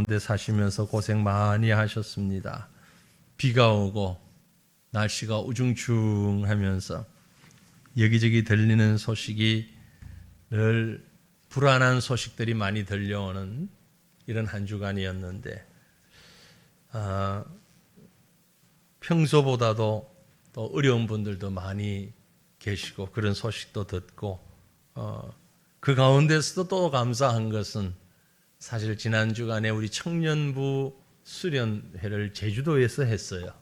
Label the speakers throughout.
Speaker 1: 가운데 사시면서 고생 많이 하셨습니다. 비가 오고 날씨가 우중충하면서 여기저기 들리는 소식이 늘 불안한 소식들이 많이 들려오는 이런 한 주간이었는데 평소보다도 또 어려운 분들도 많이 계시고 그런 소식도 듣고 그 가운데서도 또 감사한 것은 사실 지난 주간에 우리 청년부 수련회를 제주도에서 했어요.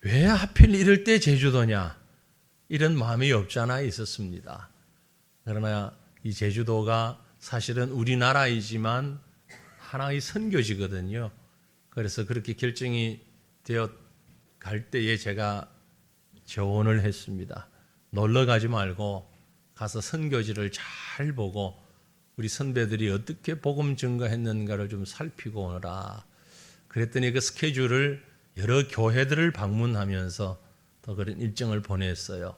Speaker 1: 왜 하필 이럴 때 제주도냐 이런 마음이 없지 않아 있었습니다. 그러나 이 제주도가 사실은 우리나라이지만 하나의 선교지거든요. 그래서 그렇게 결정이 되어 갈 때에 제가 조언을 했습니다. 놀러 가지 말고 가서 선교지를 잘 보고 우리 선배들이 어떻게 복음 증거했는가를 좀 살피고 오너라. 그랬더니 그 스케줄을 여러 교회들을 방문하면서 또 그런 일정을 보냈어요.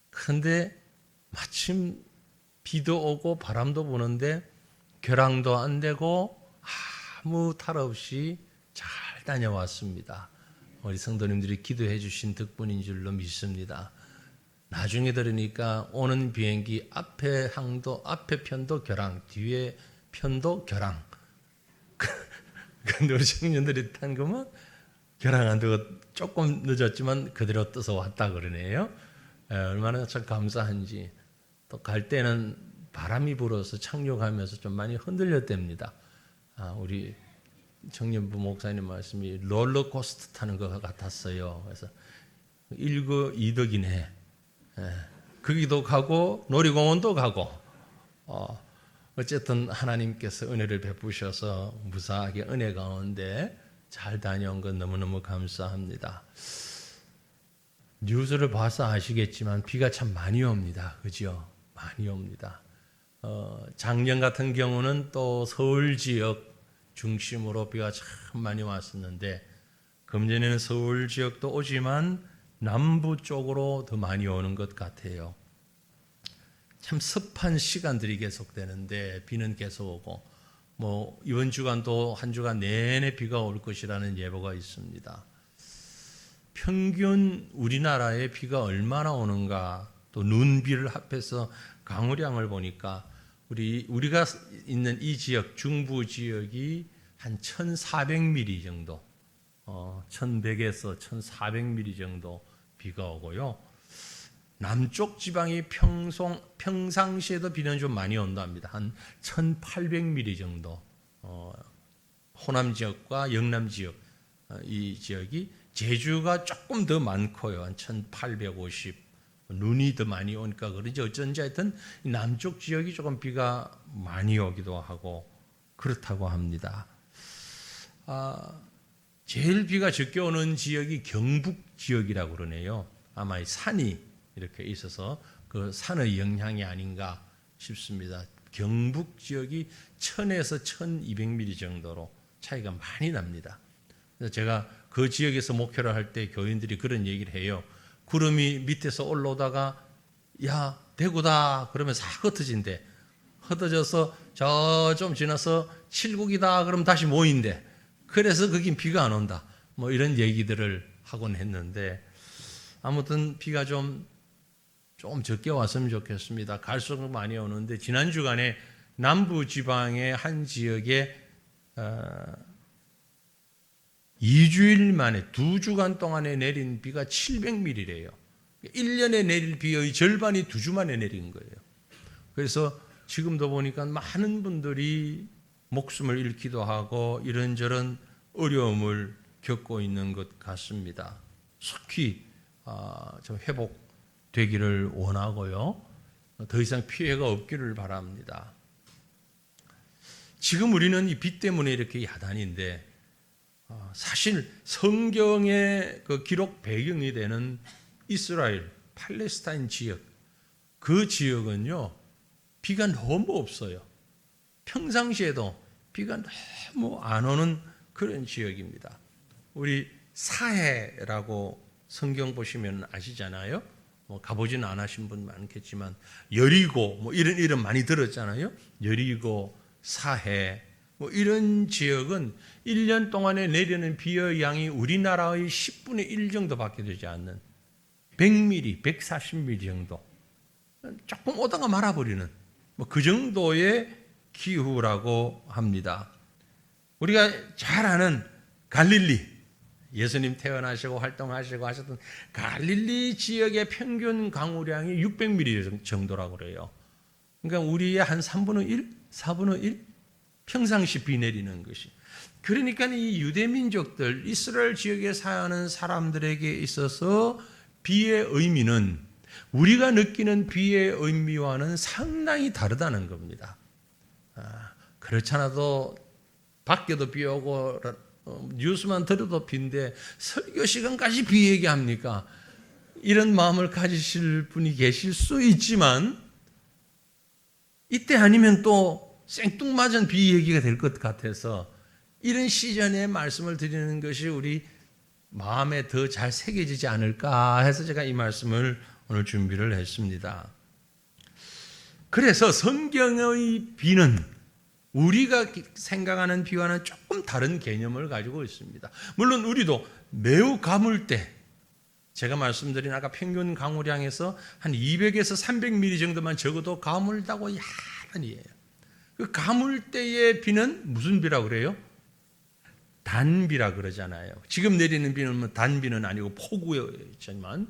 Speaker 1: 그런데 마침 비도 오고 바람도 부는데 결항도 안 되고 아무 탈 없이 잘 다녀왔습니다. 우리 성도님들이 기도해 주신 덕분인 줄로 믿습니다. 나중에 들으니까 오는 비행기 앞에 편도 결항, 뒤에 편도 결항. 근데 우리 청년들이 탄 거면 결항 안 되고 조금 늦었지만 그대로 떠서 왔다 그러네요. 얼마나 참 감사한지. 또 갈 때는 바람이 불어서 착륙하면서 좀 많이 흔들렸답니다. 우리 청년부 목사님 말씀이 롤러코스터 타는 것 같았어요. 그래서 일거이득이네. 거기도 가고 놀이공원도 가고 어쨌든 하나님께서 은혜를 베푸셔서 무사하게 은혜 가운데 잘 다녀온 건 너무너무 감사합니다. 뉴스를 봐서 아시겠지만 비가 참 많이 옵니다. 그죠? 많이 옵니다. 작년 같은 경우는 또 서울 지역 중심으로 비가 참 많이 왔었는데 금년에는 서울 지역도 오지만 남부 쪽으로 더 많이 오는 것 같아요. 참 습한 시간들이 계속되는데 비는 계속 오고 이번 주간도 한 주간 내내 비가 올 것이라는 예보가 있습니다. 평균 우리나라에 비가 얼마나 오는가 또 눈비를 합해서 강우량을 보니까 우리가 있는 이 지역 중부 지역이 한 1,400mm 정도 1100에서 1400mm 정도 비가 오고요. 남쪽 지방이 평상시에도 비는 좀 많이 온답니다. 한 1800mm 정도. 호남 지역과 영남 지역 이 지역이 제주가 조금 더 많고요. 한 1850. 눈이 더 많이 오니까 그런지 어쩐지 하여튼 남쪽 지역이 조금 비가 많이 오기도 하고 그렇다고 합니다. 제일 비가 적게 오는 지역이 경북 지역이라고 그러네요. 아마 산이 이렇게 있어서 그 산의 영향이 아닌가 싶습니다. 경북 지역이 1000에서 1200mm 정도로 차이가 많이 납니다. 그래서 제가 그 지역에서 목회를 할 때 교인들이 그런 얘기를 해요. 구름이 밑에서 올라오다가 야 대구다 그러면 싹 흩어진대. 흩어져서 저 좀 지나서 칠곡이다 그러면 다시 모인대. 그래서 거긴 비가 안 온다. 이런 얘기들을 하곤 했는데 아무튼 비가 좀 적게 왔으면 좋겠습니다. 갈수록 많이 오는데 지난 주간에 남부 지방의 한 지역에 2주일 만에 2주간 동안에 내린 비가 700mm래요. 1년에 내릴 비의 절반이 2주 만에 내린 거예요. 그래서 지금도 보니까 많은 분들이 목숨을 잃기도 하고 이런저런 어려움을 겪고 있는 것 같습니다. 속히 좀 회복되기를 원하고요. 더 이상 피해가 없기를 바랍니다. 지금 우리는 이 비 때문에 이렇게 야단인데 사실 성경의 그 기록 배경이 되는 이스라엘, 팔레스타인 지역 그 지역은요 비가 너무 없어요. 평상시에도 비가 너무 안 오는 그런 지역입니다. 우리 사해라고 성경 보시면 아시잖아요. 가보지는 않으신 분 많겠지만 여리고 이런 이름 많이 들었잖아요. 여리고, 사해, 뭐 이런 지역은 1년 동안에 내리는 비의 양이 우리나라의 10분의 1 정도밖에 되지 않는 100mm, 140mm 정도. 조금 오다가 말아버리는 뭐 그 정도의 기후라고 합니다. 우리가 잘 아는 갈릴리, 예수님 태어나시고 활동하시고 하셨던 갈릴리 지역의 평균 강우량이 600mm 정도라고 그래요. 그러니까 우리의 한 3분의 1, 4분의 1 평상시 비 내리는 것이. 그러니까 이 유대민족들, 이스라엘 지역에 사는 사람들에게 있어서 비의 의미는 우리가 느끼는 비의 의미와는 상당히 다르다는 겁니다. 그렇잖아도 밖에도 비 오고 뉴스만 들어도 비인데 설교 시간까지 비 얘기합니까? 이런 마음을 가지실 분이 계실 수 있지만 이때 아니면 또 생뚱맞은 비 얘기가 될 것 같아서 이런 시즌에 말씀을 드리는 것이 우리 마음에 더 잘 새겨지지 않을까 해서 제가 이 말씀을 오늘 준비를 했습니다. 그래서 성경의 비는 우리가 생각하는 비와는 조금 다른 개념을 가지고 있습니다. 물론 우리도 매우 가물때, 제가 말씀드린 아까 평균 강우량에서 한 200에서 300mm 정도만 적어도 가물다고 야단이에요. 그 가물때의 비는 무슨 비라고 그래요? 단비라 그러잖아요. 지금 내리는 비는 뭐 단비는 아니고 폭우였지만,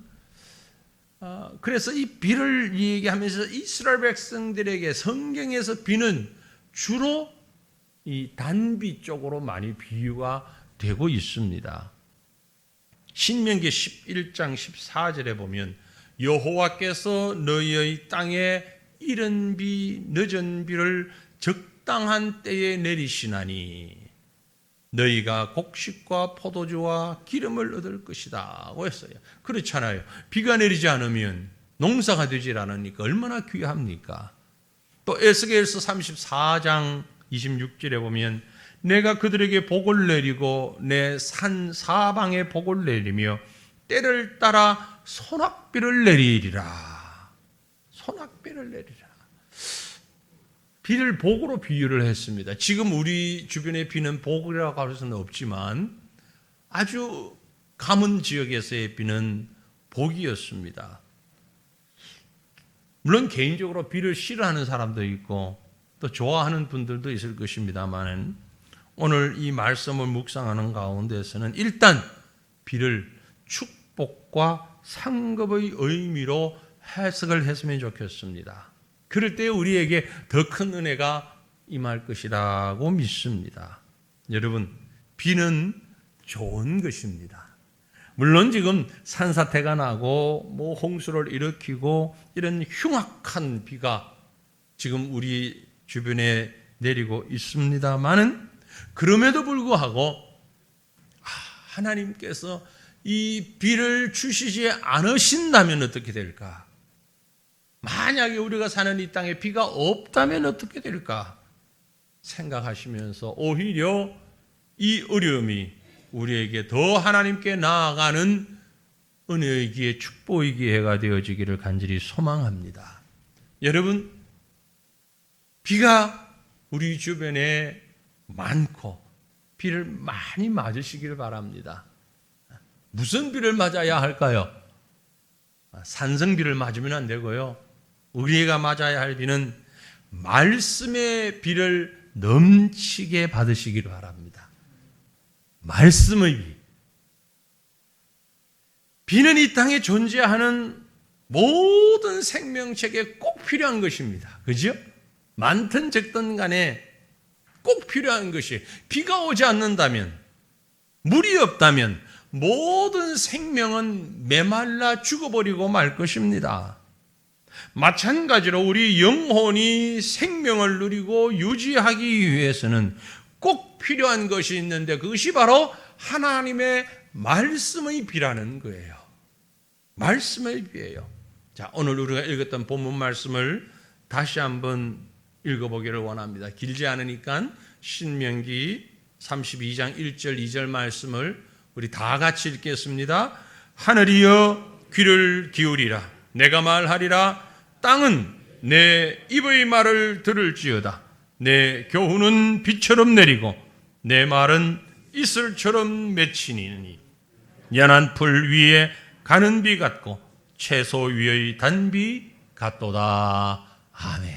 Speaker 1: 그래서 이 비를 얘기하면서 이스라엘 백성들에게 성경에서 비는 주로 이 단비 쪽으로 많이 비유가 되고 있습니다. 신명기 11장 14절에 보면 여호와께서 너희의 땅에 이른 비 늦은 비를 적당한 때에 내리시나니 너희가 곡식과 포도주와 기름을 얻을 것이다 고 했어요. 그렇잖아요. 비가 내리지 않으면 농사가 되질 않으니까 얼마나 귀합니까? 또 에스겔서 34장 26절에 보면 내가 그들에게 복을 내리고 내 산 사방에 복을 내리며 때를 따라 소낙비를 내리리라. 소낙비를 내리라. 비를 복으로 비유를 했습니다. 지금 우리 주변의 비는 복이라고 할 수는 없지만 아주 가문 지역에서의 비는 복이었습니다. 물론 개인적으로 비를 싫어하는 사람도 있고 또 좋아하는 분들도 있을 것입니다만 오늘 이 말씀을 묵상하는 가운데서는 일단 비를 축복과 상급의 의미로 해석을 했으면 좋겠습니다. 그럴 때 우리에게 더 큰 은혜가 임할 것이라고 믿습니다. 여러분, 비는 좋은 것입니다. 물론 지금 산사태가 나고 뭐 홍수를 일으키고 이런 흉악한 비가 지금 우리 주변에 내리고 있습니다만은 그럼에도 불구하고 하나님께서 이 비를 주시지 않으신다면 어떻게 될까? 만약에 우리가 사는 이 땅에 비가 없다면 어떻게 될까? 생각하시면서 오히려 이 어려움이 우리에게 더 하나님께 나아가는 은혜의 기회, 축복의 기회가 되어지기를 간절히 소망합니다. 여러분, 비가 우리 주변에 많고 비를 많이 맞으시길 바랍니다. 무슨 비를 맞아야 할까요? 산성비를 맞으면 안 되고요. 우리가 맞아야 할 비는 말씀의 비를 넘치게 받으시길 바랍니다. 말씀의 비. 비는 이 땅에 존재하는 모든 생명체에게 꼭 필요한 것입니다. 그죠? 많든 적든 간에 꼭 필요한 것이 비가 오지 않는다면, 물이 없다면 모든 생명은 메말라 죽어버리고 말 것입니다. 마찬가지로 우리 영혼이 생명을 누리고 유지하기 위해서는 꼭 필요한 것이 있는데 그것이 바로 하나님의 말씀의 비라는 거예요. 말씀의 비예요. 자, 오늘 우리가 읽었던 본문 말씀을 다시 한번 읽어보기를 원합니다. 길지 않으니까 신명기 32장 1절 2절 말씀을 우리 다 같이 읽겠습니다. 하늘이여 귀를 기울이라. 내가 말하리라. 땅은 내 입의 말을 들을지어다. 내 교훈은 비처럼 내리고 내 말은 이슬처럼 맺히니 연한 풀 위에 가는 비 같고 채소 위의 단비 같도다. 아멘.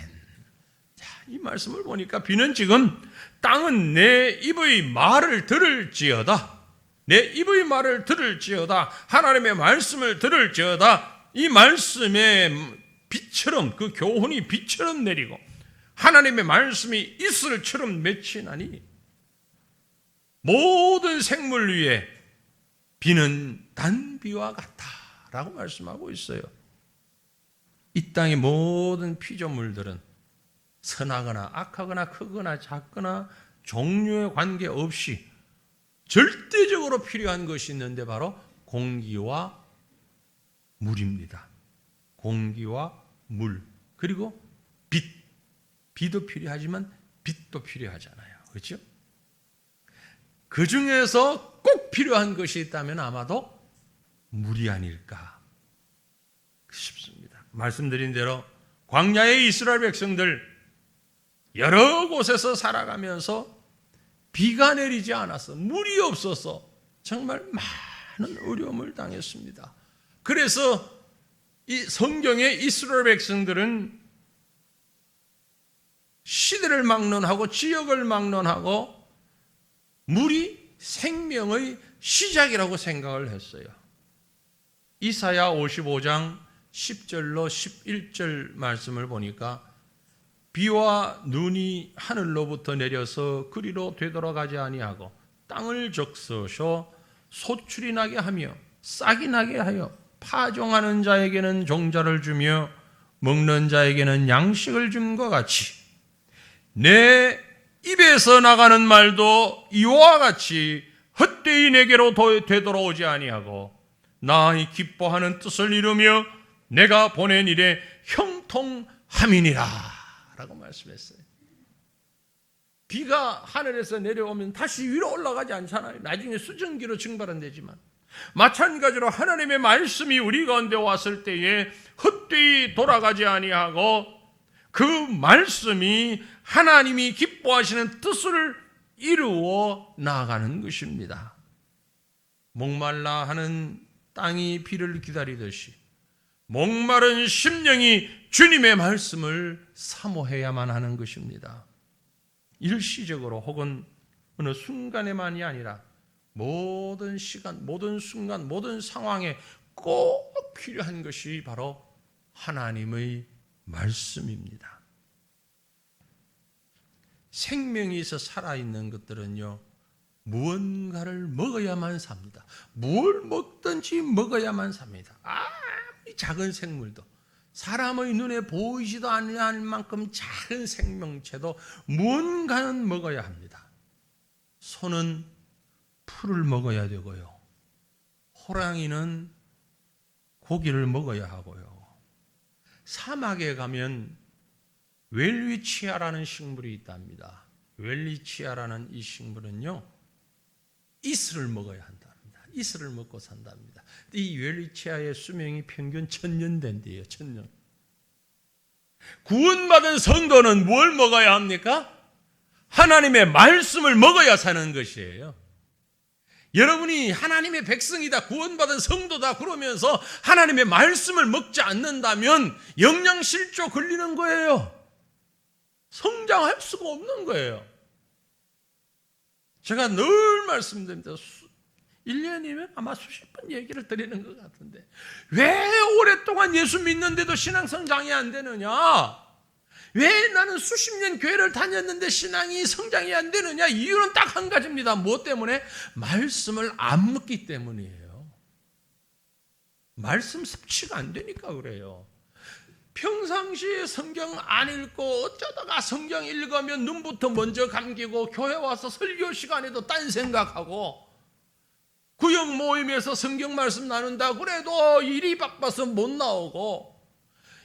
Speaker 1: 자, 이 말씀을 보니까 비는 지금 땅은 내 입의 말을 들을지어다. 내 입의 말을 들을지어다. 하나님의 말씀을 들을지어다. 이 말씀의 비처럼, 그 교훈이 비처럼 내리고 하나님의 말씀이 이슬처럼 맺히나니 모든 생물 위에 비는 단비와 같다라고 말씀하고 있어요. 이 땅의 모든 피조물들은 선하거나 악하거나 크거나 작거나 종류에 관계없이 절대적으로 필요한 것이 있는데 바로 공기와 물입니다. 공기와 물, 그리고 빛. 비도 필요하지만 빛도 필요하잖아요. 그렇죠? 그 중에서 꼭 필요한 것이 있다면 아마도 물이 아닐까 싶습니다. 말씀드린 대로 광야의 이스라엘 백성들 여러 곳에서 살아가면서 비가 내리지 않아서 물이 없어서 정말 많은 어려움을 당했습니다. 그래서 이 성경의 이스라엘 백성들은 시대를 막론하고 지역을 막론하고 물이 생명의 시작이라고 생각을 했어요. 이사야 55장 10절로 11절 말씀을 보니까 비와 눈이 하늘로부터 내려서 그리로 되돌아가지 아니하고 땅을 적셔서 소출이 나게 하며 싹이 나게 하여 파종하는 자에게는 종자를 주며 먹는 자에게는 양식을 줌과 같이 내 입에서 나가는 말도 이와 같이 헛되이 내게로 되돌아오지 아니하고 나의 기뻐하는 뜻을 이루며 내가 보낸 일에 형통함이니라 라고 말씀했어요. 비가 하늘에서 내려오면 다시 위로 올라가지 않잖아요. 나중에 수증기로 증발은 되지만 마찬가지로 하나님의 말씀이 우리 가운데 왔을 때에 헛되이 돌아가지 아니하고 그 말씀이 하나님이 기뻐하시는 뜻을 이루어 나아가는 것입니다. 목말라 하는 땅이 비를 기다리듯이 목마른 심령이 주님의 말씀을 사모해야만 하는 것입니다. 일시적으로 혹은 어느 순간에만이 아니라 모든 시간, 모든 순간, 모든 상황에 꼭 필요한 것이 바로 하나님의 말씀입니다. 생명이 있어 살아있는 것들은요, 무언가를 먹어야만 삽니다. 뭘 먹든지 먹어야만 삽니다. 아무리 작은 생물도, 사람의 눈에 보이지도 않을 만큼 작은 생명체도 무언가는 먹어야 합니다. 소는 풀을 먹어야 되고요. 호랑이는 고기를 먹어야 하고요. 사막에 가면 웰리치아라는 식물이 있답니다. 웰리치아라는 이 식물은요, 이슬을 먹어야 한답니다. 이슬을 먹고 산답니다. 이 웰리치아의 수명이 평균 1000년 된대요. 1000년. 구원받은 성도는 뭘 먹어야 합니까? 하나님의 말씀을 먹어야 사는 것이에요. 여러분이 하나님의 백성이다, 구원받은 성도다 그러면서 하나님의 말씀을 먹지 않는다면 영양실조 걸리는 거예요. 성장할 수가 없는 거예요. 제가 늘 말씀드립니다. 1년이면 아마 수십 번 얘기를 드리는 것 같은데 왜 오랫동안 예수 믿는데도 신앙 성장이 안 되느냐? 왜 나는 수십 년 교회를 다녔는데 신앙이 성장이 안 되느냐? 이유는 딱 한 가지입니다. 무엇 때문에? 말씀을 안 먹기 때문이에요. 말씀 섭취가 안 되니까 그래요. 평상시에 성경 안 읽고 어쩌다가 성경 읽으면 눈부터 먼저 감기고 교회 와서 설교 시간에도 딴 생각하고 구역 모임에서 성경 말씀 나눈다 그래도 일이 바빠서 못 나오고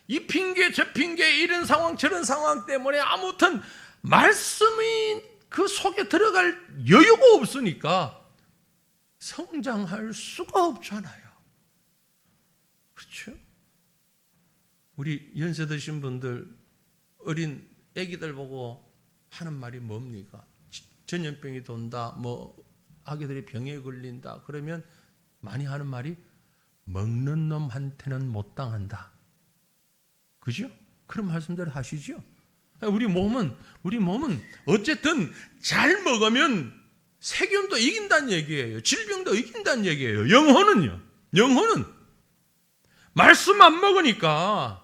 Speaker 1: 이 핑계 저 핑계 이런 상황 저런 상황 때문에 아무튼 말씀이 그 속에 들어갈 여유가 없으니까 성장할 수가 없잖아요. 그렇죠? 우리 연세 드신 분들 어린 애기들 보고 하는 말이 뭡니까? 전염병이 돈다, 뭐 아기들이 병에 걸린다. 그러면 많이 하는 말이 먹는 놈한테는 못 당한다. 그죠? 그런 말씀들 하시죠? 우리 몸은 어쨌든 잘 먹으면 세균도 이긴다는 얘기예요. 질병도 이긴다는 얘기예요. 영혼은 말씀 안 먹으니까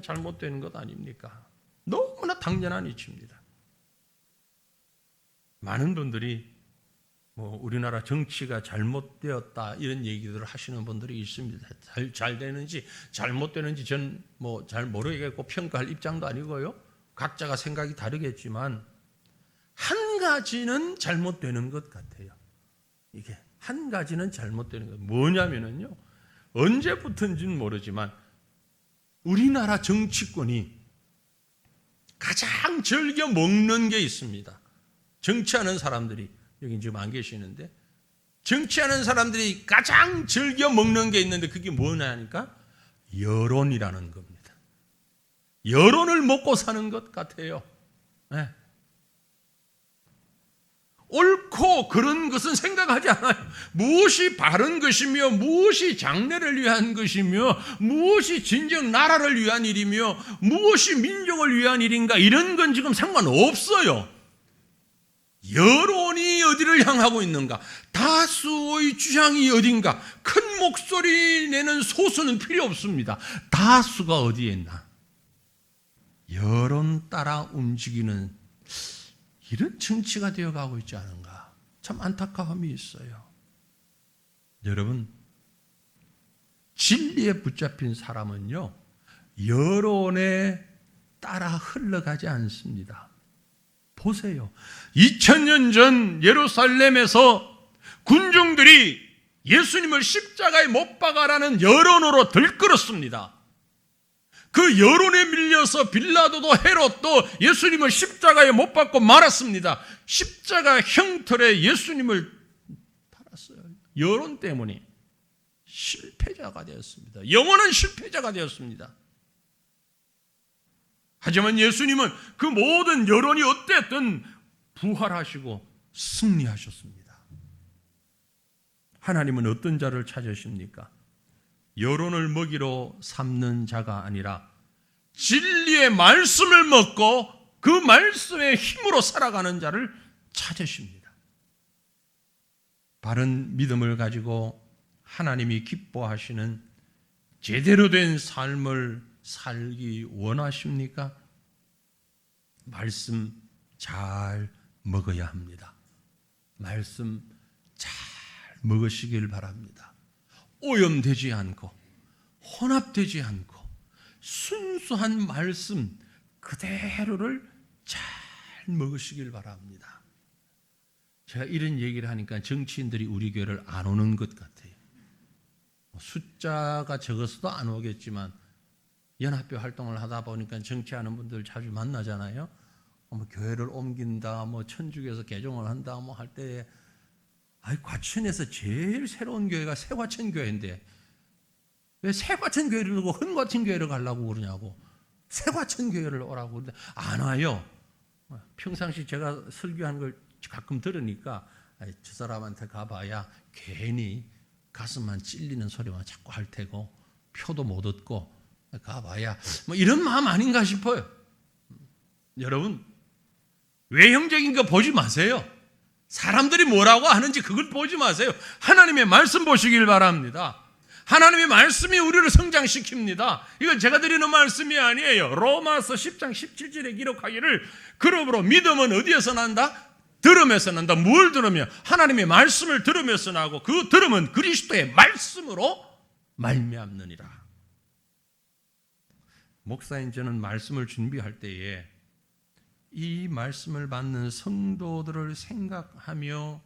Speaker 1: 잘못되는 것 아닙니까? 너무나 당연한 이치입니다. 많은 분들이 우리나라 정치가 잘못되었다 이런 얘기들을 하시는 분들이 있습니다. 잘 되는지 잘못되는지 전 잘 모르겠고 평가할 입장도 아니고요. 각자가 생각이 다르겠지만 한 가지는 잘못되는 것 같아요. 이게 한 가지는 잘못되는 것. 뭐냐면은요. 언제부터인지는 모르지만 우리나라 정치권이 가장 즐겨 먹는 게 있습니다. 정치하는 사람들이 여기 지금 안 계시는데 정치하는 사람들이 가장 즐겨 먹는 게 있는데 그게 뭐냐니까 여론이라는 겁니다. 여론을 먹고 사는 것 같아요. 네. 옳고 그런 것은 생각하지 않아요. 무엇이 바른 것이며 무엇이 장래를 위한 것이며 무엇이 진정 나라를 위한 일이며 무엇이 민족을 위한 일인가 이런 건 지금 상관없어요. 여론이 어디를 향하고 있는가? 다수의 주장이 어딘가? 큰 목소리 내는 소수는 필요 없습니다. 다수가 어디에 있나? 여론 따라 움직이는 이런 정치가 되어가고 있지 않은가? 참 안타까움이 있어요. 여러분, 진리에 붙잡힌 사람은요, 여론에 따라 흘러가지 않습니다. 보세요. 2000년 전 예루살렘에서 군중들이 예수님을 십자가에 못 박아라는 여론으로 들끓었습니다. 그 여론에 밀려서 빌라도도 헤롯도 예수님을 십자가에 못 박고 말았습니다. 십자가 형틀에 예수님을 달았어요. 여론 때문에 실패자가 되었습니다. 영원한 실패자가 되었습니다. 하지만 예수님은 그 모든 여론이 어땠든 부활하시고 승리하셨습니다. 하나님은 어떤 자를 찾으십니까? 여론을 먹이로 삼는 자가 아니라 진리의 말씀을 먹고 그 말씀의 힘으로 살아가는 자를 찾으십니다. 바른 믿음을 가지고 하나님이 기뻐하시는 제대로 된 삶을 살기 원하십니까? 말씀 잘 먹어야 합니다. 말씀 잘 먹으시길 바랍니다. 오염되지 않고 혼합되지 않고 순수한 말씀 그대로를 잘 먹으시길 바랍니다. 제가 이런 얘기를 하니까 정치인들이 우리 교회를 안 오는 것 같아요. 숫자가 적어서도 안 오겠지만 연합회 활동을 하다 보니까 정치하는 분들 자주 만나잖아요. 교회를 옮긴다, 천주교에서 개종을 한다, 할 때에 과천에서 제일 새로운 교회가 새과천 교회인데 왜 새과천 교회를 두고 흥과천 교회를 가려고 그러냐고. 새과천 교회를 오라고 그러는데 안 와요. 평상시 제가 설교하는 걸 가끔 들으니까 저 사람한테 가봐야 괜히 가슴만 찔리는 소리만 자꾸 할 테고 표도 못 얻고 가봐야 이런 마음 아닌가 싶어요. 여러분, 외형적인 거 보지 마세요. 사람들이 뭐라고 하는지 그걸 보지 마세요. 하나님의 말씀 보시길 바랍니다. 하나님의 말씀이 우리를 성장시킵니다. 이건 제가 드리는 말씀이 아니에요. 로마서 10장 17절에 기록하기를 그러므로 믿음은 어디에서 난다? 들음에서 난다. 뭘 들으며? 하나님의 말씀을 들으면서 나고 그 들음은 그리스도의 말씀으로 말미암느니라. 목사인 저는 말씀을 준비할 때에 이 말씀을 받는 성도들을 생각하며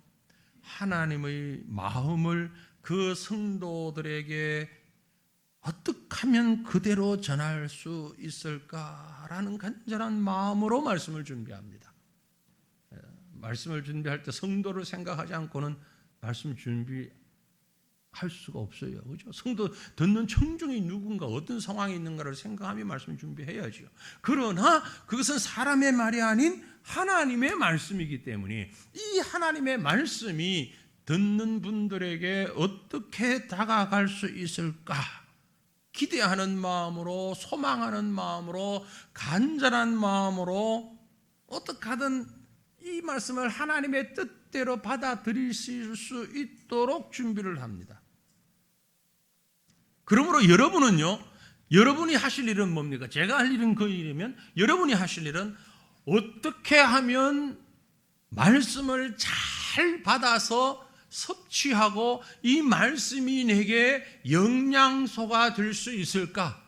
Speaker 1: 하나님의 마음을 그 성도들에게 어떻게 하면 그대로 전할 수 있을까라는 간절한 마음으로 말씀을 준비합니다. 말씀을 준비할 때 성도를 생각하지 않고는 말씀 준비 할 수가 없어요. 그죠? 성도 듣는 청중이 누군가 어떤 상황에 있는가를 생각하며 말씀을 준비해야죠. 그러나 그것은 사람의 말이 아닌 하나님의 말씀이기 때문에 이 하나님의 말씀이 듣는 분들에게 어떻게 다가갈 수 있을까? 기대하는 마음으로, 소망하는 마음으로, 간절한 마음으로 어떻게 하든 이 말씀을 하나님의 뜻대로 받아들이실 수 있도록 준비를 합니다. 그러므로 여러분은요, 여러분이 하실 일은 뭡니까? 제가 할 일은 그 일이면 여러분이 하실 일은 어떻게 하면 말씀을 잘 받아서 섭취하고 이 말씀이 내게 영양소가 될 수 있을까?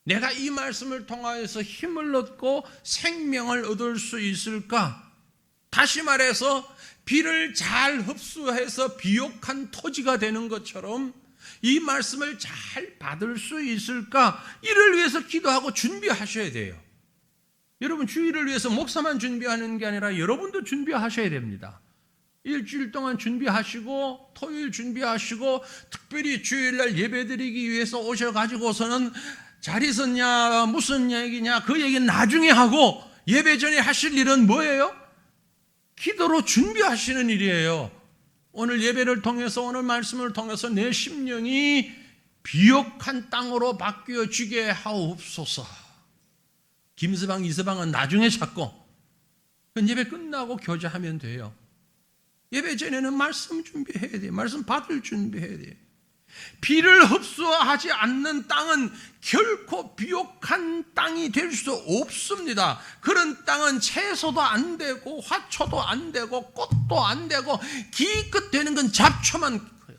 Speaker 1: 내가 이 말씀을 통하여서 힘을 얻고 생명을 얻을 수 있을까? 다시 말해서 비를 잘 흡수해서 비옥한 토지가 되는 것처럼 이 말씀을 잘 받을 수 있을까? 이를 위해서 기도하고 준비하셔야 돼요. 여러분, 주일을 위해서 목사만 준비하는 게 아니라 여러분도 준비하셔야 됩니다. 일주일 동안 준비하시고 토요일 준비하시고 특별히 주일날 예배드리기 위해서 오셔가지고서는 잘 있었냐 무슨 얘기냐 그 얘기는 나중에 하고 예배 전에 하실 일은 뭐예요? 기도로 준비하시는 일이에요. 오늘 예배를 통해서 오늘 말씀을 통해서 내 심령이 비옥한 땅으로 바뀌어지게 하옵소서. 김서방 이서방은 나중에 찾고 예배 끝나고 교제하면 돼요. 예배 전에는 말씀 준비해야 돼요. 말씀 받을 준비해야 돼요. 비를 흡수하지 않는 땅은 결코 비옥한 땅이 될 수 없습니다. 그런 땅은 채소도 안 되고 화초도 안 되고 꽃도 안 되고 기껏 되는 건 잡초만 커요.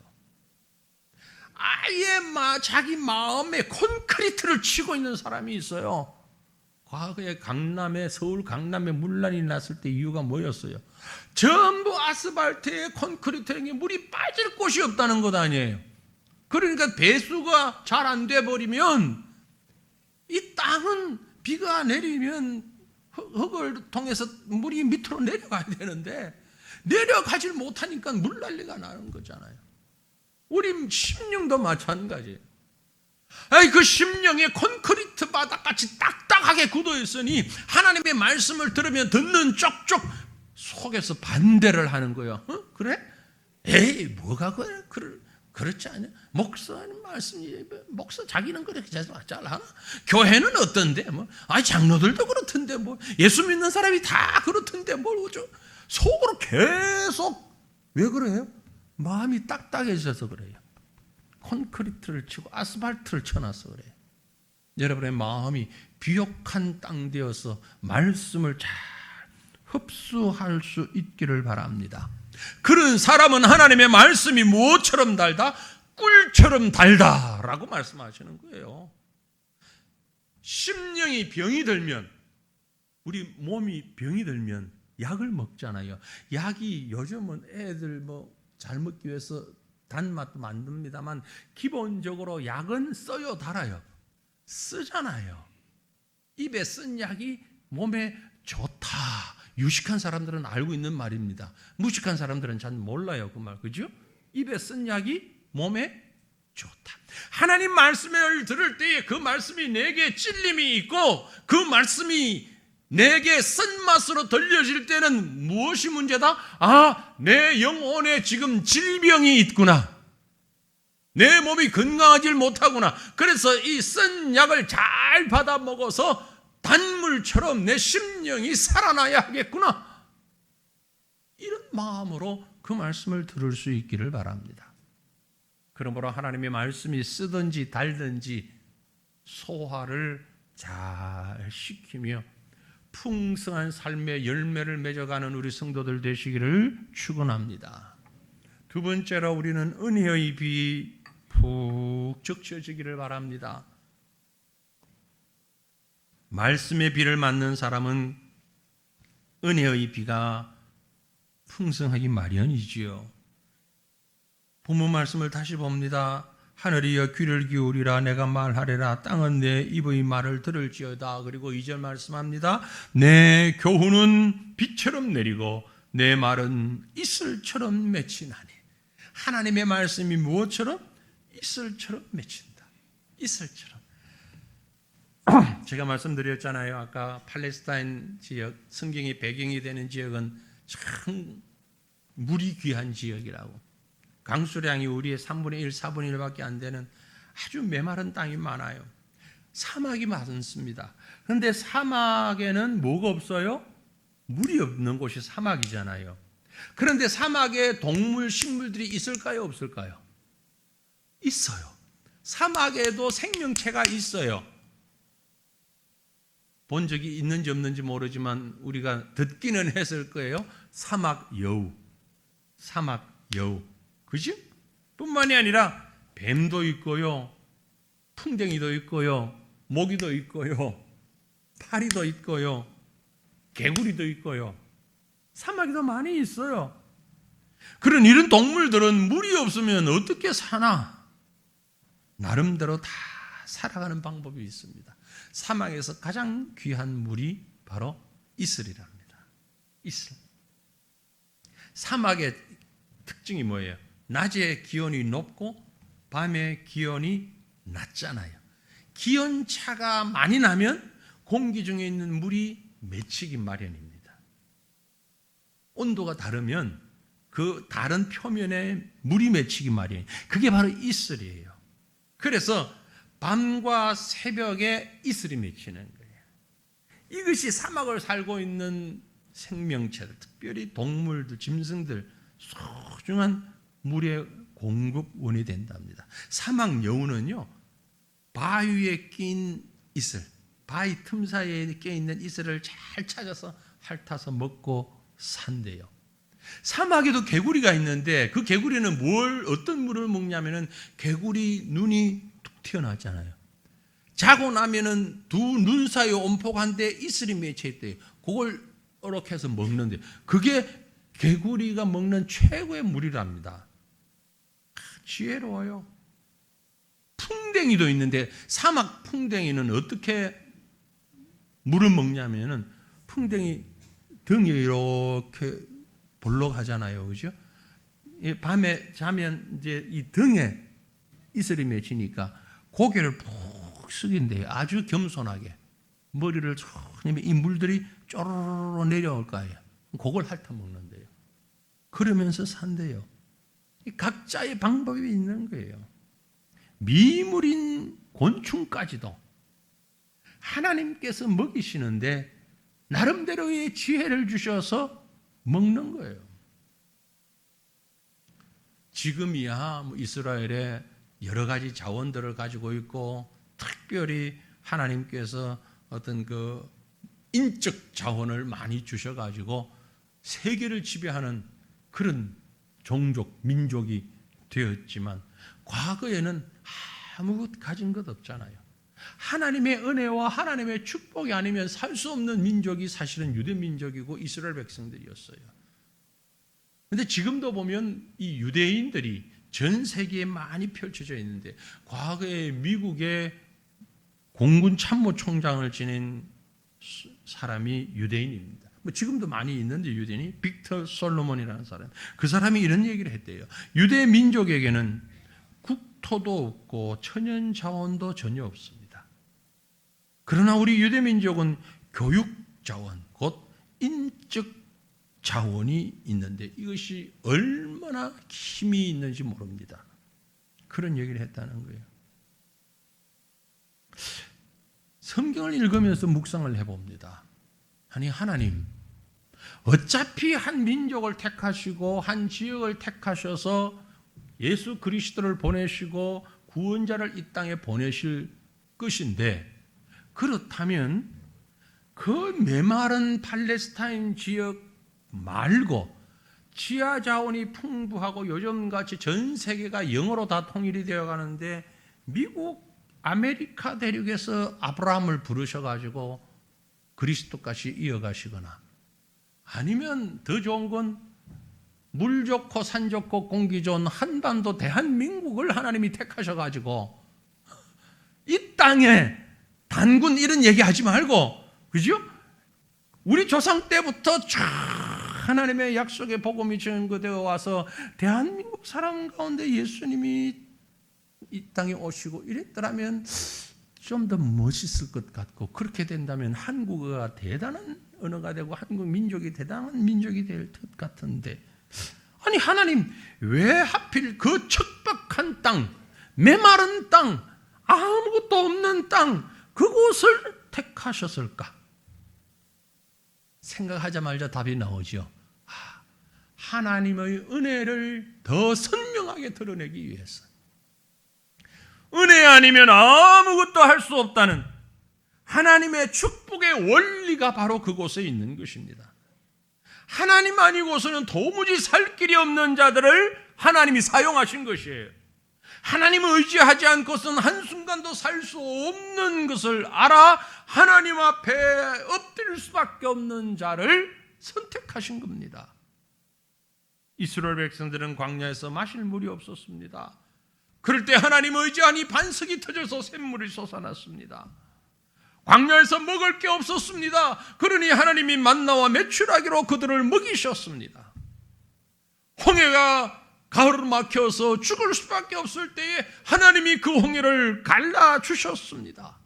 Speaker 1: 아예 자기 마음에 콘크리트를 치고 있는 사람이 있어요. 과거에 서울 강남에 문란이 났을 때 이유가 뭐였어요? 전부 아스팔트에 콘크리트에 물이 빠질 곳이 없다는 것 아니에요. 그러니까 배수가 잘 안 돼 버리면 이 땅은 비가 내리면 흙을 통해서 물이 밑으로 내려가야 되는데 내려가질 못하니까 물난리가 나는 거잖아요. 우리 심령도 마찬가지예요. 그 심령에 콘크리트 바닥같이 딱딱하게 굳어 있으니 하나님의 말씀을 들으면 듣는 쪽쪽 속에서 반대를 하는 거예요. 그래? 에이 뭐가 그렇지 않냐? 목사님 말씀이 목사 자기는 그렇게 잘하나? 교회는 어떤데? 장로들도 그렇던데 예수 믿는 사람이 다 그렇던데 어쩌? 속으로 계속 왜 그래요? 마음이 딱딱해져서 그래요. 콘크리트를 치고 아스팔트를 쳐놔서 그래요. 여러분의 마음이 비옥한 땅 되어서 말씀을 잘 흡수할 수 있기를 바랍니다. 그런 사람은 하나님의 말씀이 무엇처럼 달다? 꿀처럼 달다라고 말씀하시는 거예요. 심령이 병이 들면, 우리 몸이 병이 들면 약을 먹잖아요. 약이 요즘은 애들 잘 먹기 위해서 단맛도 만듭니다만 기본적으로 약은 써요, 달아요. 쓰잖아요. 입에 쓴 약이 몸에 좋다. 유식한 사람들은 알고 있는 말입니다. 무식한 사람들은 잘 몰라요, 그 말. 그죠? 입에 쓴 약이 몸에 좋다. 하나님 말씀을 들을 때에 그 말씀이 내게 찔림이 있고 그 말씀이 내게 쓴맛으로 들려질 때는 무엇이 문제다? 내 영혼에 지금 질병이 있구나. 내 몸이 건강하지 못하구나. 그래서 이 쓴 약을 잘 받아 먹어서 단물처럼 내 심령이 살아나야 하겠구나. 이런 마음으로 그 말씀을 들을 수 있기를 바랍니다. 그러므로 하나님의 말씀이 쓰든지 달든지 소화를 잘 시키며 풍성한 삶의 열매를 맺어가는 우리 성도들 되시기를 축원합니다. 두 번째로 우리는 은혜의 비 푹 적셔지기를 바랍니다. 말씀의 비를 맞는 사람은 은혜의 비가 풍성하기 마련이지요. 본문 말씀을 다시 봅니다. 하늘이여 귀를 기울이라 내가 말하리라 땅은 내 입의 말을 들을지어다. 그리고 2절 말씀합니다. 내 교훈은 비처럼 내리고 내 말은 이슬처럼 맺히나니. 하나님의 말씀이 무엇처럼? 이슬처럼 맺힌다. 이슬처럼. 제가 말씀드렸잖아요. 아까 팔레스타인 지역, 성경이 배경이 되는 지역은 참 물이 귀한 지역이라고. 강수량이 우리의 3분의 1, 4분의 1밖에 안 되는 아주 메마른 땅이 많아요. 사막이 많습니다. 그런데 사막에는 뭐가 없어요? 물이 없는 곳이 사막이잖아요. 그런데 사막에 동물, 식물들이 있을까요? 없을까요? 있어요. 사막에도 생명체가 있어요. 본 적이 있는지 없는지 모르지만 우리가 듣기는 했을 거예요. 사막 여우. 사막 여우. 그죠? 뿐만이 아니라 뱀도 있고요. 풍뎅이도 있고요. 모기도 있고요. 파리도 있고요. 개구리도 있고요. 사막에도 많이 있어요. 그런 이런 동물들은 물이 없으면 어떻게 사나? 나름대로 다 살아가는 방법이 있습니다. 사막에서 가장 귀한 물이 바로 이슬이랍니다. 이슬. 사막의 특징이 뭐예요? 낮에 기온이 높고 밤에 기온이 낮잖아요. 기온차가 많이 나면 공기 중에 있는 물이 맺히기 마련입니다. 온도가 다르면 그 다른 표면에 물이 맺히기 마련이에요. 그게 바로 이슬이에요. 그래서 밤과 새벽에 이슬이 맺히는 거예요. 이것이 사막을 살고 있는 생명체들, 특별히 동물들, 짐승들, 소중한 물의 공급원이 된답니다. 사막 여우는요, 바위에 낀 이슬, 바위 틈 사이에 껴있는 이슬을 잘 찾아서 핥아서 먹고 산대요. 사막에도 개구리가 있는데 그 개구리는 어떤 물을 먹냐면은 개구리 눈이 툭 튀어나왔잖아요. 자고 나면은 두 눈 사이 온폭한데 이슬이 맺혀 있대요. 그걸 이렇게 해서 먹는데 그게 개구리가 먹는 최고의 물이랍니다. 지혜로워요. 풍뎅이도 있는데 사막 풍뎅이는 어떻게 물을 먹냐면은 풍뎅이 등이 이렇게 볼록하잖아요. 그죠? 밤에 자면 이제 이 등에 이슬이 맺히니까 고개를 푹 숙인대요. 아주 겸손하게. 머리를 천히 이 물들이 쪼르르 내려올 거예요. 그걸 핥아 먹는데요. 그러면서 산대요. 각자의 방법이 있는 거예요. 미물인 곤충까지도 하나님께서 먹이시는데 나름대로의 지혜를 주셔서 먹는 거예요. 지금이야 이스라엘에 여러 가지 자원들을 가지고 있고 특별히 하나님께서 어떤 그 인적 자원을 많이 주셔가지고 세계를 지배하는 그런 종족, 민족이 되었지만 과거에는 아무것도 가진 것 없잖아요. 하나님의 은혜와 하나님의 축복이 아니면 살 수 없는 민족이 사실은 유대 민족이고 이스라엘 백성들이었어요. 그런데 지금도 보면 이 유대인들이 전 세계에 많이 펼쳐져 있는데 과거에 미국의 공군 참모총장을 지낸 사람이 유대인입니다. 뭐 지금도 많이 있는데 유대인이 빅터 솔로몬이라는 사람. 그 사람이 이런 얘기를 했대요. 유대 민족에게는 국토도 없고 천연 자원도 전혀 없습니다. 그러나 우리 유대 민족은 교육 자원, 곧 인적 자원이 있는데 이것이 얼마나 힘이 있는지 모릅니다. 그런 얘기를 했다는 거예요. 성경을 읽으면서 묵상을 해봅니다. 아니 하나님, 어차피 한 민족을 택하시고 한 지역을 택하셔서 예수 그리스도를 보내시고 구원자를 이 땅에 보내실 것인데 그렇다면 그 메마른 팔레스타인 지역 말고 지하 자원이 풍부하고 요즘같이 전 세계가 영어로 다 통일이 되어 가는데 미국, 아메리카 대륙에서 아브라함을 부르셔가지고 그리스도까지 이어가시거나 아니면 더 좋은 건 물 좋고 산 좋고 공기 좋은 한반도 대한민국을 하나님이 택하셔가지고 이 땅에 단군 이런 얘기하지 말고 그죠? 우리 조상 때부터 쫙 하나님의 약속의 복음이 전거되어 와서 대한민국 사람 가운데 예수님이 이 땅에 오시고 이랬더라면 좀 더 멋있을 것 같고, 그렇게 된다면 한국어가 대단한 언어가 되고 한국 민족이 대단한 민족이 될 것 같은데, 아니 하나님 왜 하필 그 척박한 땅, 메마른 땅, 아무것도 없는 땅, 그곳을 택하셨을까? 생각하자마자 답이 나오죠. 하나님의 은혜를 더 선명하게 드러내기 위해서. 은혜 아니면 아무것도 할 수 없다는 하나님의 축복의 원리가 바로 그곳에 있는 것입니다. 하나님 아니고서는 도무지 살 길이 없는 자들을 하나님이 사용하신 것이에요. 하나님을 의지하지 않고서는 한순간도 살 수 없는 것을 알아 하나님 앞에 엎드릴 수밖에 없는 자를 선택하신 겁니다. 이스라엘 백성들은 광야에서 마실 물이 없었습니다. 그럴 때 하나님을 의지하니 반석이 터져서 샘물이 솟아났습니다. 광야에서 먹을 게 없었습니다. 그러니 하나님이 만나와 메추라기로 그들을 먹이셨습니다. 홍해가 가을을 막혀서 죽을 수밖에 없을 때에 하나님이 그 홍해를 갈라주셨습니다.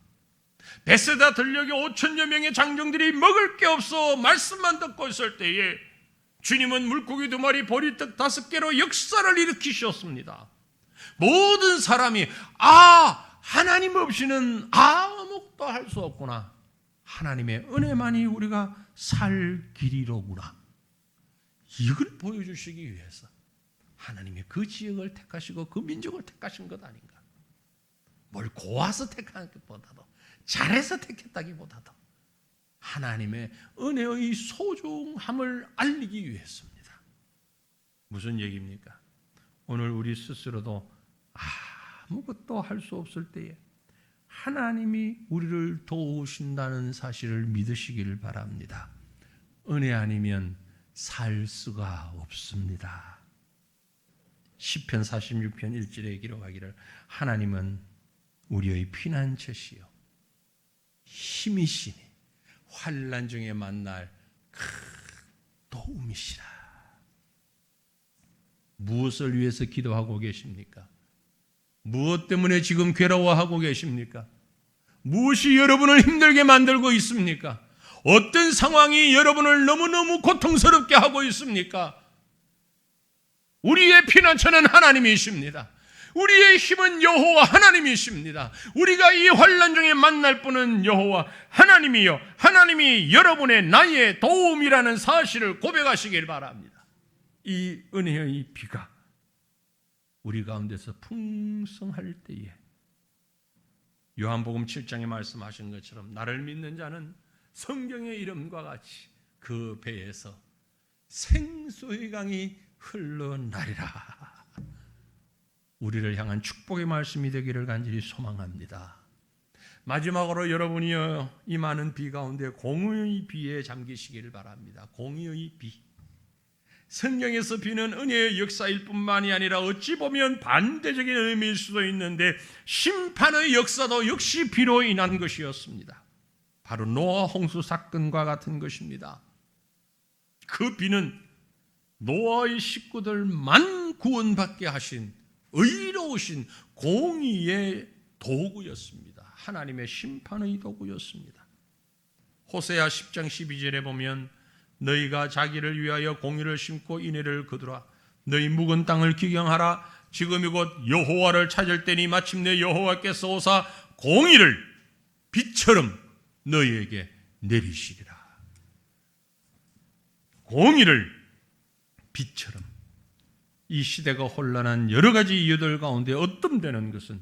Speaker 1: 베세다 들녘에 5천여 명의 장정들이 먹을 게 없어 말씀만 듣고 있을 때에 주님은 물고기 2마리 보리떡 5개로 역사를 일으키셨습니다. 모든 사람이 하나님 없이는 아무것도 할 수 없구나, 하나님의 은혜만이 우리가 살 길이로구나, 이걸 보여주시기 위해서 하나님이 그 지역을 택하시고 그 민족을 택하신 것 아닌가. 뭘 고와서 택한 것보다도, 잘해서 택했다기보다도 하나님의 은혜의 소중함을 알리기 위해서입니다. 무슨 얘기입니까? 오늘 우리 스스로도 아무것도 할 수 없을 때에 하나님이 우리를 도우신다는 사실을 믿으시기를 바랍니다. 은혜 아니면 살 수가 없습니다. 시편 46편 1절에 기록하기를 하나님은 우리의 피난처시요 힘이시니 환난 중에 만날 큰 도움이시라. 무엇을 위해서 기도하고 계십니까? 무엇 때문에 지금 괴로워하고 계십니까? 무엇이 여러분을 힘들게 만들고 있습니까? 어떤 상황이 여러분을 너무너무 고통스럽게 하고 있습니까? 우리의 피난처는 하나님이십니다. 우리의 힘은 여호와 하나님이십니다. 우리가 이 환난 중에 만날 분은 여호와 하나님이요, 하나님이 여러분의 나의 도움이라는 사실을 고백하시길 바랍니다. 이 은혜의 비가 우리 가운데서 풍성할 때에 요한복음 7장에 말씀하신 것처럼 나를 믿는 자는 성경의 이름과 같이 그 배에서 생수의 강이 흘러나리라. 우리를 향한 축복의 말씀이 되기를 간절히 소망합니다. 마지막으로 여러분이요, 이 많은 비 가운데 공의의 비에 잠기시기를 바랍니다. 공의의 비. 성경에서 비는 은혜의 역사일 뿐만이 아니라 어찌 보면 반대적인 의미일 수도 있는데 심판의 역사도 역시 비로 인한 것이었습니다. 바로 노아 홍수 사건과 같은 것입니다. 그 비는 노아의 식구들만 구원받게 하신 의로우신 공의의 도구였습니다. 하나님의 심판의 도구였습니다. 호세아 10장 12절에 보면 너희가 자기를 위하여 공의를 심고 인애를 거두라. 너희 묵은 땅을 기경하라. 지금이 곧 여호와를 찾을 때니 마침내 여호와께서 오사 공의를 비처럼 너희에게 내리시리라. 공의를 비처럼. 이 시대가 혼란한 여러 가지 이유들 가운데 어뜸되는 것은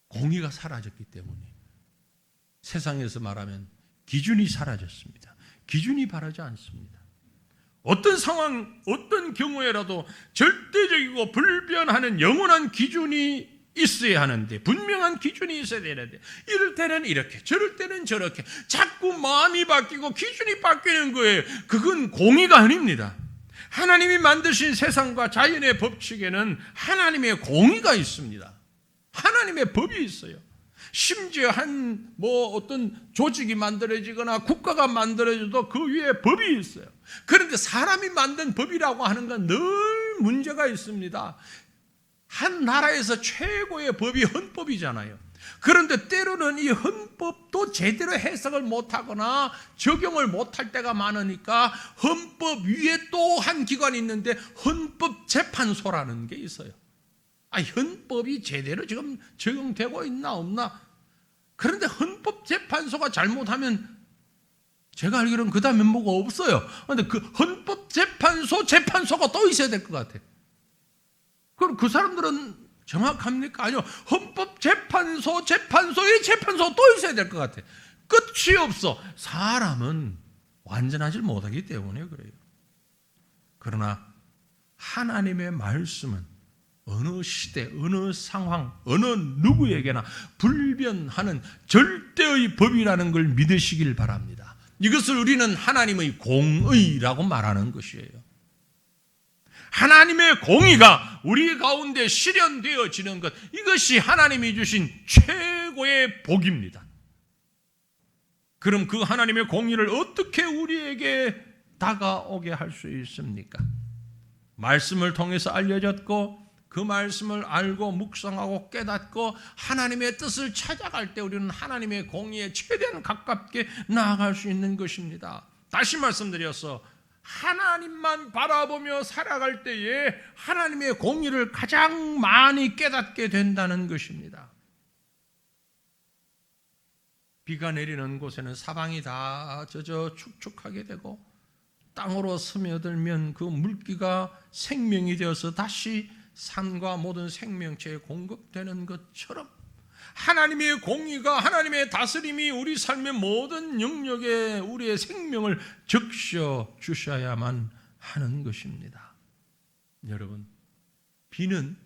Speaker 1: 공의가 사라졌기 때문에 세상에서 말하면 기준이 사라졌습니다. 기준이 바르지 않습니다. 어떤 상황, 어떤 경우에라도 절대적이고 불변하는 영원한 기준이 있어야 하는데, 분명한 기준이 있어야 되는데, 이럴 때는 이렇게, 저럴 때는 저렇게 자꾸 마음이 바뀌고 기준이 바뀌는 거예요. 그건 공의가 아닙니다. 하나님이 만드신 세상과 자연의 법칙에는 하나님의 공의가 있습니다. 하나님의 법이 있어요. 심지어 한 어떤 조직이 만들어지거나 국가가 만들어져도 그 위에 법이 있어요. 그런데 사람이 만든 법이라고 하는 건 늘 문제가 있습니다. 한 나라에서 최고의 법이 헌법이잖아요. 그런데 때로는 이 헌법도 제대로 해석을 못하거나 적용을 못할 때가 많으니까 헌법 위에 또 한 기관이 있는데 헌법재판소라는 게 있어요. 헌법이 제대로 지금 적용되고 있나 없나? 그런데 헌법재판소가 잘못하면 제가 알기로는 그 다음에 뭐가 없어요. 그런데 그 헌법재판소가 또 있어야 될 것 같아요. 그럼 그 사람들은 정확합니까? 아니요. 헌법재판소의 재판소 또 있어야 될 것 같아요. 끝이 없어. 사람은 완전하지 못하기 때문에 그래요. 그러나 하나님의 말씀은 어느 시대, 어느 상황, 어느 누구에게나 불변하는 절대의 법이라는 걸 믿으시길 바랍니다. 이것을 우리는 하나님의 공의라고 말하는 것이에요. 하나님의 공의가 우리 가운데 실현되어지는 것, 이것이 하나님이 주신 최고의 복입니다. 그럼 그 하나님의 공의를 어떻게 우리에게 다가오게 할 수 있습니까? 말씀을 통해서 알려졌고 그 말씀을 알고 묵상하고 깨닫고 하나님의 뜻을 찾아갈 때 우리는 하나님의 공의에 최대한 가깝게 나아갈 수 있는 것입니다. 다시 말씀드려서 하나님만 바라보며 살아갈 때에 하나님의 공의를 가장 많이 깨닫게 된다는 것입니다. 비가 내리는 곳에는 사방이 다 젖어 축축하게 되고 땅으로 스며들면 그 물기가 생명이 되어서 다시 산과 모든 생명체에 공급되는 것처럼 하나님의 공의가, 하나님의 다스림이 우리 삶의 모든 영역에 우리의 생명을 적셔 주셔야만 하는 것입니다. 여러분, 비는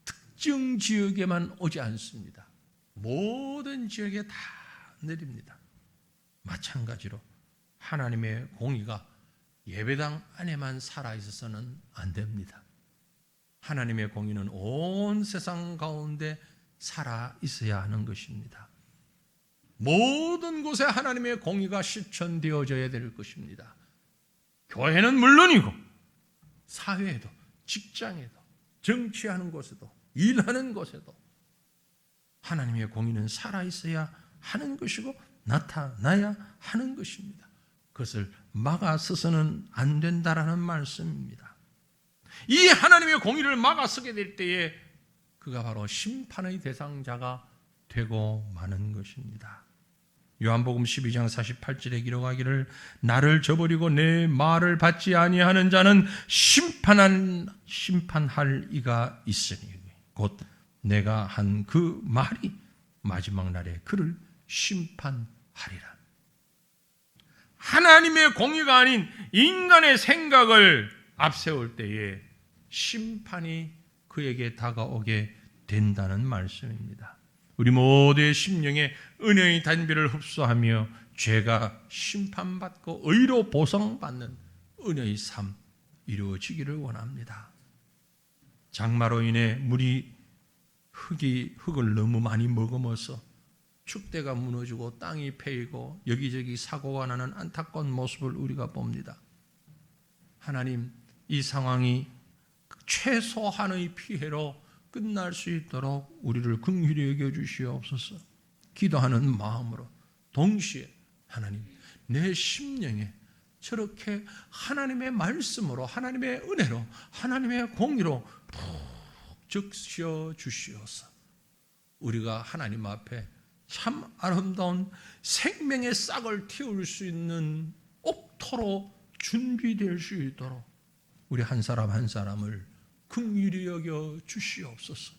Speaker 1: 특정 지역에만 오지 않습니다. 모든 지역에 다 내립니다. 마찬가지로 하나님의 공의가 예배당 안에만 살아있어서는 안 됩니다. 하나님의 공의는 온 세상 가운데 살아 있어야 하는 것입니다. 모든 곳에 하나님의 공의가 실천되어져야 될 것입니다. 교회는 물론이고 사회에도, 직장에도, 정치하는 곳에도, 일하는 곳에도 하나님의 공의는 살아 있어야 하는 것이고 나타나야 하는 것입니다. 그것을 막아서서는 안 된다라는 말씀입니다. 이 하나님의 공의를 막아서게 될 때에 그가 바로 심판의 대상자가 되고 마는 것입니다. 요한복음 12장 48절에 기록하기를 나를 저버리고 내 말을 받지 아니하는 자는 심판할 이가 있으니 곧 내가 한 그 말이 마지막 날에 그를 심판하리라. 하나님의 공의가 아닌 인간의 생각을 앞세울 때에 심판이 그에게 다가오게 된다는 말씀입니다. 우리 모두의 심령에 은혜의 단비를 흡수하며 죄가 심판받고 의로 보상받는 은혜의 삶 이루어지기를 원합니다. 장마로 인해 물이 흙을 너무 많이 머금어서 축대가 무너지고 땅이 패이고 여기저기 사고가 나는 안타까운 모습을 우리가 봅니다. 하나님, 이 상황이 최소한의 피해로 끝날 수 있도록 우리를 긍휼히 여겨주시옵소서. 기도하는 마음으로 동시에 하나님, 내 심령에 저렇게 하나님의 말씀으로, 하나님의 은혜로, 하나님의 공의로 푹 적셔 주시옵소서. 우리가 하나님 앞에 참 아름다운 생명의 싹을 틔울 수 있는 옥토로 준비될 수 있도록 우리 한 사람 한 사람을 긍휼히 여겨 주시옵소서.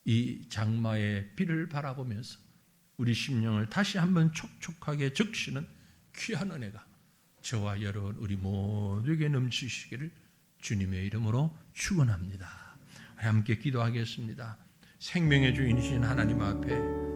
Speaker 1: 이 장마의 비를 바라보면서 우리 심령을 다시 한번 촉촉하게 적시는 귀한 은혜가 저와 여러분 우리 모두에게 넘치시기를 주님의 이름으로 축원합니다. 함께 기도하겠습니다. 생명의 주인이신 하나님 앞에